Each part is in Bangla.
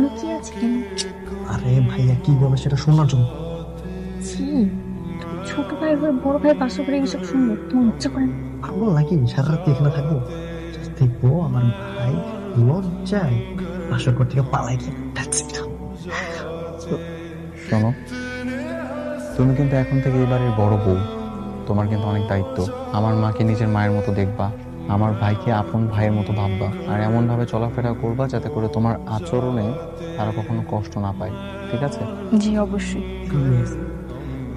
লুকিয়ে আছে কেন? আরে ভাইয়া কি বলে সেটা শোনার জন্য। ছি, ছোট ভাই হয়ে বড় ভাই পাশে করে এইসব শুনবো তোমার ইচ্ছা করে না? পাগল নাকি সারা রাত এখানে থাকবো? Just দেখবো আমার ভাই লজ্জায় বাসর ঘর থেকে পালাই কি। শোনো, তুমি কিন্তু এখন থেকে এবারের বড় বউ, তোমার কিন্তু অনেক দায়িত্ব। আমার মাকে নিজের মায়ের মতো দেখবা, আমার ভাইকে আপন ভাইয়ের মতো ভাববা, আর এমন ভাবে চলাফেরা করবা যাতে করে তোমার আচরণে তারা কখনো কষ্ট না পায়, ঠিক আছে? জি অবশ্যই।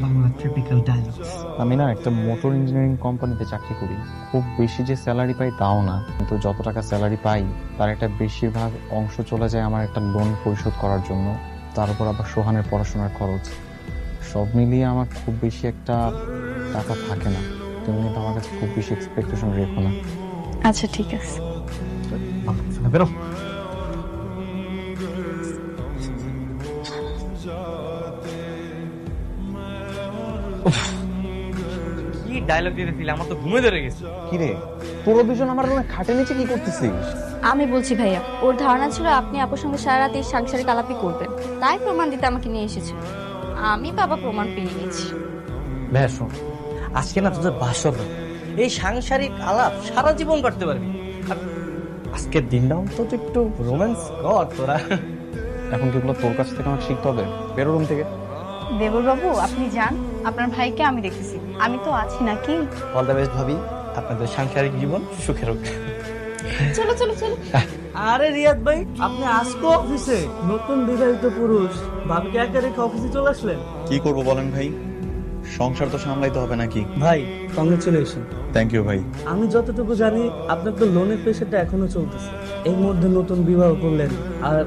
বাংলা ট্রিপিক্যাল ডায়লগস। আমি না একটা মোটর ইঞ্জিনিয়ারিং কোম্পানিতে চাকরি করি। খুব বেশি যে স্যালারি পাই তাও না, কিন্তু যত টাকা স্যালারি পাই তার একটা বেশিরভাগ অংশ চলে যায় আমার একটা লোন পরিশোধ করার জন্য, তার উপর আবার সোহানের পড়াশোনার খরচ। সব মিলিয়ে আমার খুব বেশি একটা টাকা থাকে না। তুমি কিন্তু আমার কাছে খুব বেশি এক্সপেকটেশন রেখো না। আচ্ছা ঠিক আছে। বেরো। কি ডায়লগ দিতেছিলি, আমার তো ঘুমে ধরে গেছে। কি রে, তোরা দুজন আমার রুমে খাটের নিচে কি করতেছিস? আমি বলছি ভাইয়া, ওর ধারণা ছিল আপনি আপুর সঙ্গে সারা রাত এই সাংসারিক আলাপই করবেন, তাই প্রমাণ দিতে আমাকে নিয়ে এসেছে। আমি বাবা প্রমাণ পেয়ে গেছি। ভাইয়া শোন, আজকে না তোদের বাসর রাত। এই সাংসারিক আলাপ সারা জীবন করতে পারবি। আর আজকের দিনটা অন্তত একটু রোম্যান্স কর তোরা। এখন কি এগুলো তোর কাছ থেকে আমাকে শিখতে হবে? বেরো রুম থেকে। দেবর বাবু আপনি যান, আপনার ভাইকে আমি দেখতেছি, আমি তো আছি নাকি। অল দ্য বেস্ট ভাবি, আপনাদের সাংসারিক জীবন সুখের হোক। চলো চলো চলো। আরে রিয়াদ ভাই, আপনি আজকে অফিসে নতুন বিবাহিত পুরুষ ভাবিকে একা রেখে অফিসে চলে আসলেন? কি করব বলেন ভাই, সংসার তো সামলাইতে হবে নাকি? ভাই কংগ্রেচুলেশন। থ্যাংক ইউ ভাই। আমি যতটুকু জানি আপনার তো লোনের প্রেশারটা এখনো চলতেছে, এর মধ্যে নতুন বিবাহ করলেন, আর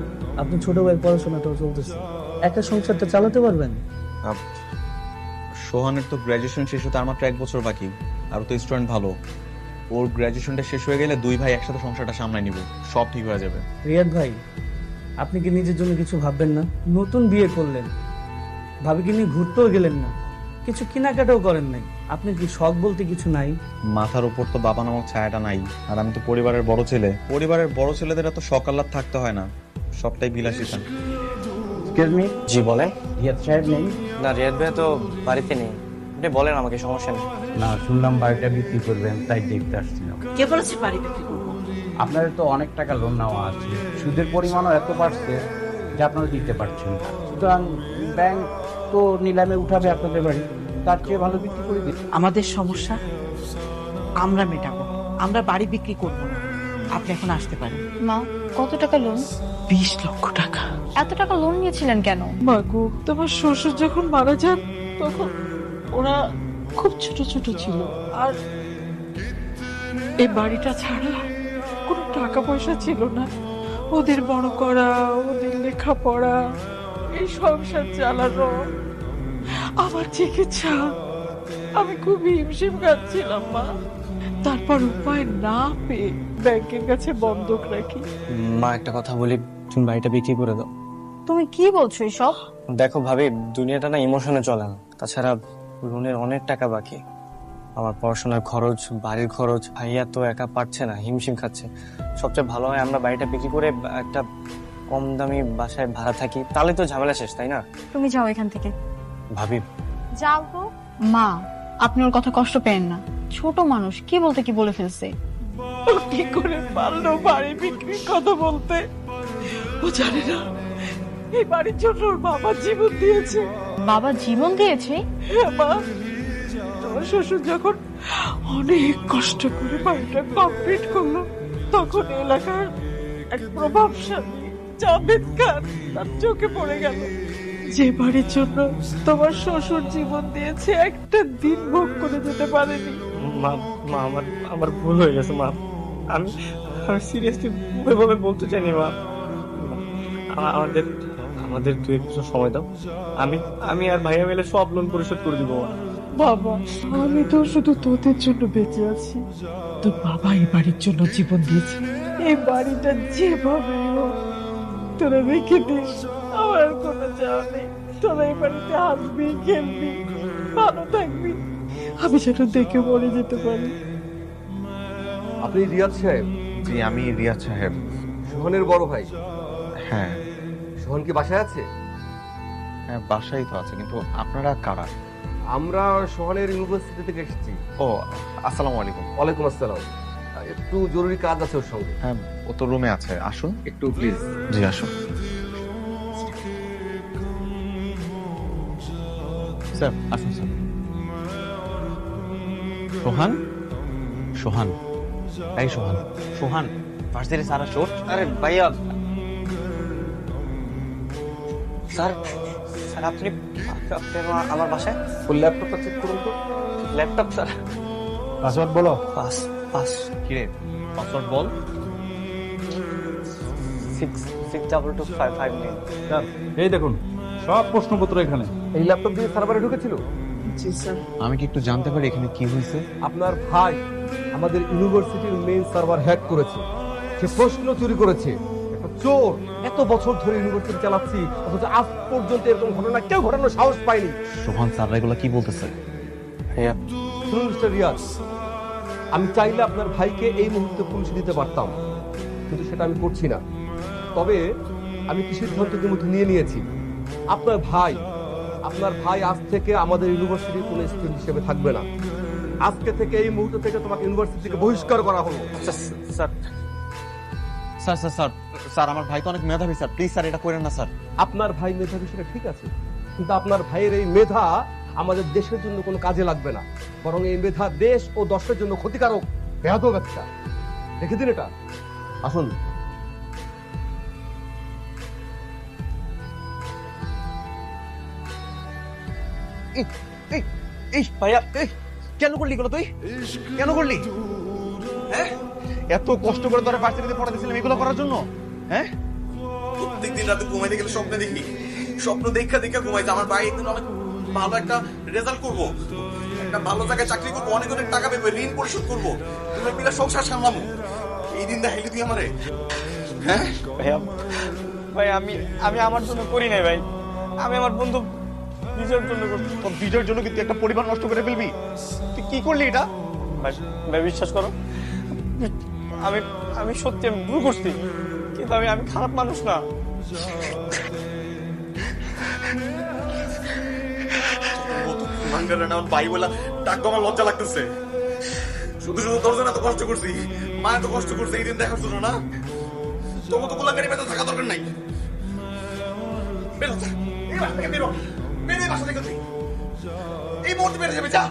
আপনি ছোট ভাই পড়াশোনাটাও চলতেছে, একা সংসারটা চালাতে পারবেন? সোহানের তো গ্র্যাজুয়েশন শেষ হতে আর মাত্র 1 বছর বাকি, আর ও তো স্টুডেন্ট ভালো। ওর গ্র্যাজুয়েশনটা শেষ হয়ে গেলে দুই ভাই একসাথে সংসারটা সামলাই নিব, সব ঠিক হয়ে যাবে। রিয়াদ ভাই, আপনি কি নিজের জন্য কিছু ভাববেন না? নতুন বিয়ে করলেন, ভাবিকে নিয়ে ঘুরতেও গেলেন না, কিছু কেনাকাটাও করেন নাই, আপনি কি শখ বলতে কিছু নাই? মাথার উপর তো বাবা নামক ছায়াটা নাই, আর আমি তো পরিবারের বড় ছেলে। পরিবারের বড় ছেলেদের এত সকাল্লাত থাকতে হয় না, সবটাই বিলাসিতা। Excuse me. জি বলেন। রিয়াদ সাহেব নেই? না, রিয়াদ ভাই তো বাড়িতে নেই। আপনি বলেন, আমাকে সমস্যা নেই। না, শুনলাম বাড়িটা বিক্রি করবেন, তাই দেখতে আসছিলাম। কে বলেছে বাড়ি বিক্রি করবো? আপনাদের তো অনেক টাকা লোন নেওয়া আছে, সুদের পরিমাণও এত বাড়ছে যে আপনারা দিতে পারছেন না। সুতরাং ব্যাংক তো নিলামে উঠাবে আপনাদের বাড়ি, তার চেয়ে ভালো বিক্রি করে দিন। আমাদের সমস্যা আমরা মেটাবো, আমরা বাড়ি বিক্রি করবো না। আপনি এখন আসতে পারেন। মা, কত টাকা লোন? 20 লক্ষ টাকা। এত টাকা লোন নিয়েছিলেন কেন? মাগো, তোমার শ্বশুর যখন মারা যান তখন ওরা খুব ছোট ছোট ছিল, আর এই বাড়িটা ছাড়া কোনো টাকা পয়সা ছিল না। ওদের বড় করা, ওদের লেখাপড়া, এই সংসার চালানো, আমার চিকিৎসা, আমি খুব হিমশিম খাচ্ছিলাম মা। তারপর উপায় না পেয়ে ব্যাংকের কাছে বন্ধক রাখি। মা, একটা কথা বলি, তুমি বাড়িটা বিক্রি করে দাও। তুমি কি বলছো এসব? দেখো ভাবি, দুনিয়াটা না ইমোশনে চলে না, তাছাড়া লোনের অনেক টাকা বাকি। আমার পড়াশোনার খরচ, বাড়ির খরচ, ভাইয়া তো একা পারছে না, হিমশিম খাচ্ছে। সবচেয়ে ভালো হয় আমরা বাড়িটা বিক্রি করে একটা কম দামি বাসায় ভাড়া থাকি, তাহলে তো ঝামেলা শেষ, তাই না? তুমি যাও এখান থেকে। ভাবি, যাও তো। মা, আপনি ওর কথা কষ্ট পেন না, ছোট মানুষ, কি বলতে কি বলে ফেলছে। ও কি করে পারলো বাড়ি বিক্রির কথা বলতে? ও জানে না এই বাড়ির জন্য ওর বাবা জীবন দিয়েছে। বাবা জীবন দিয়েছে? হ্যাঁ মা, তোমার শ্বশুর যখন অনেক কষ্ট করে বাড়িটা কমপ্লিট করলো, তখন এলাকার এক প্রভাবশালী জাভেদ খান তার চোখে পড়ে গেল। যে বাড়ির জন্য তোমার শ্বশুর জীবন দিয়েছে, একটা দিন ভোগ করে যেতে পারেনি। মা, মা আমার আমার ভুল হয়ে গেছে মা। আমি সিরিয়াসলি এভাবে বলতে চাইনি মা। আমাদের আমাদের 2-1 বছর সময় দাও, আমি আর ভাইয়া মিলে সব লোন পরিশোধ করে দিব মা। বাবা, আমি তো শুধু তোদের জন্য বেঁচে আছি, তোর বাবা এই বাড়ির জন্য জীবন দিয়েছে। এই বাড়িটা যেভাবে হোক তোরা রেখে দিস, আমার আর কোনো চাওয়া নেই। তোরা এই বাড়িতে হাসবি, খেলবি, ভালো থাকবি, আমি যেন দেখে মরে যেতে পারি। আপনি রিয়াদ সাহেব? জি, আমি রিয়াদ সাহেব। সোহানের বড় ভাই। হ্যাঁ সোহান কি বাসায় আছে? হ্যাঁ বাসায় তো আছে, কিন্তু আপনারা কারা? আমরা সোহানের ইউনিভার্সিটি থেকে এসেছি। ও আসসালামু আলাইকুম। ওয়ালাইকুম আসসালাম। একটু জরুরি কাজ আছে ওর সঙ্গে। হ্যাঁ ও তো রুমে আছে, আসুন একটু প্লিজ। জি আসুন। স্যার আসুন স্যার। সোহান, সোহান, এই সোহান, সোহান ভার্সিটি সারা চোট। আরে ভাইয়া, স্যার স্যার আপনি আপনি আমার বাসায়? ওর ল্যাপটপটা চেক করুন তো। Laptop sir? পাসওয়ার্ড বলো। পাস পাস কিরে পাসওয়ার্ড বল। 6622559। এই দেখুন সব প্রশ্নপত্র এখানে। এই ল্যাপটপ দিয়ে সার্ভারে ঢুকেছিল? জি স্যার। আমি কি একটু জানতে পারি এখানে কি হয়েছে? আপনার ভাই আমাদের ইউনিভার্সিটির মেইন সার্ভার হ্যাক করেছে। সে প্রশ্ন চুরি করেছে। একটা চোর। এত বছর ধরে ইউনিভার্সিটি চালাচ্ছি, অথচ আজ পর্যন্ত এরকম ঘটনা কেউ ঘটানোর সাহস পায়নি। সোহান স্যার এগুলো কি বলতেছে? ভাইয়া শুনুন মিস্টার রিয়াজ, আমি চাইলে আপনার ভাইকে এই মুহূর্তে পুলিশে দিতে পারতাম, কিন্তু সেটা আমি করছি না। তবে আমি কি সিদ্ধান্ত ইতিমধ্যে নিয়ে নিয়েছি। আপনার ভাই আজ থেকে আমাদের ইউনিভার্সিটির কোনো স্টুডেন্ট হিসেবে থাকবে না। আজকে থেকে এই মুহূর্ত থেকে তোমাকে ইউনিভার্সিটি থেকে বহিষ্কার করা হলো। Sir sir sir sir sir আমার ভাই তো অনেক মেধাবী স্যার, প্লিজ স্যার এটা করেন না স্যার। আপনার ভাই মেধাবী সেটা ঠিক আছে, কিন্তু আপনার ভাইয়ের এই মেধা আমাদের দেশের জন্য কোনো কাজে লাগবে না, বরং এই মেধা দেশ ও দশের জন্য ক্ষতিকারক। বেয়াদব একটা। রেখে দিন এটা। আসুন। এই ভাইয়া, এই কেন করলি এগুলো? তুই কেন করলি? হ্যাঁ এত কষ্ট করে তোরা ভার্সিটিতে পড়াতেছিলাম এগুলো করার জন্য? হ্যাঁ প্রত্যেকদিন রাতে ঘুমাইতে গেলে স্বপ্নে দেখি, স্বপ্ন দেখা দেখা ঘুমাইতে আমার ভাই একদিন অনেক ভালো একটা রেজাল্ট করব, একটা ভালো জায়গায় চাকরি করবো, অনেক অনেক টাকা পেবে, ঋণ পরিশোধ করবো, তুমি মিলে সংসার সামলামো। এই দিন দেখাইলি তুই আমারে? হ্যাঁ ভাইয়া, ভাই আমি আমার জন্য করি নাই ভাই, আমি আমার বন্ধু বিজয়ের জন্য করছি। তোর বিজয়ের জন্য কিন্তু একটা পরিবার নষ্ট করে ফেলবি? তুই কি করলি এটা? ভাই বিশ্বাস করো, আমি সত্যি আমি ভুল করছি, কিন্তু আমি খারাপ মানুষ না। ভাই বলা ডাকবো, আমার লজ্জা লাগতেছে। শুধু শুধু তোর জন্য এত কষ্ট করছি, মা এত কষ্ট করছে এই দিন দেখার জন্য না। তোমার তো গোলাগাড়ি বেঁধে থাকা দরকার নাই। বেরো, এই বাসা থেকে বেরো, বেরো এই বাসা থেকে তুই। এই মুহূর্তে বেরো যাবে, যা।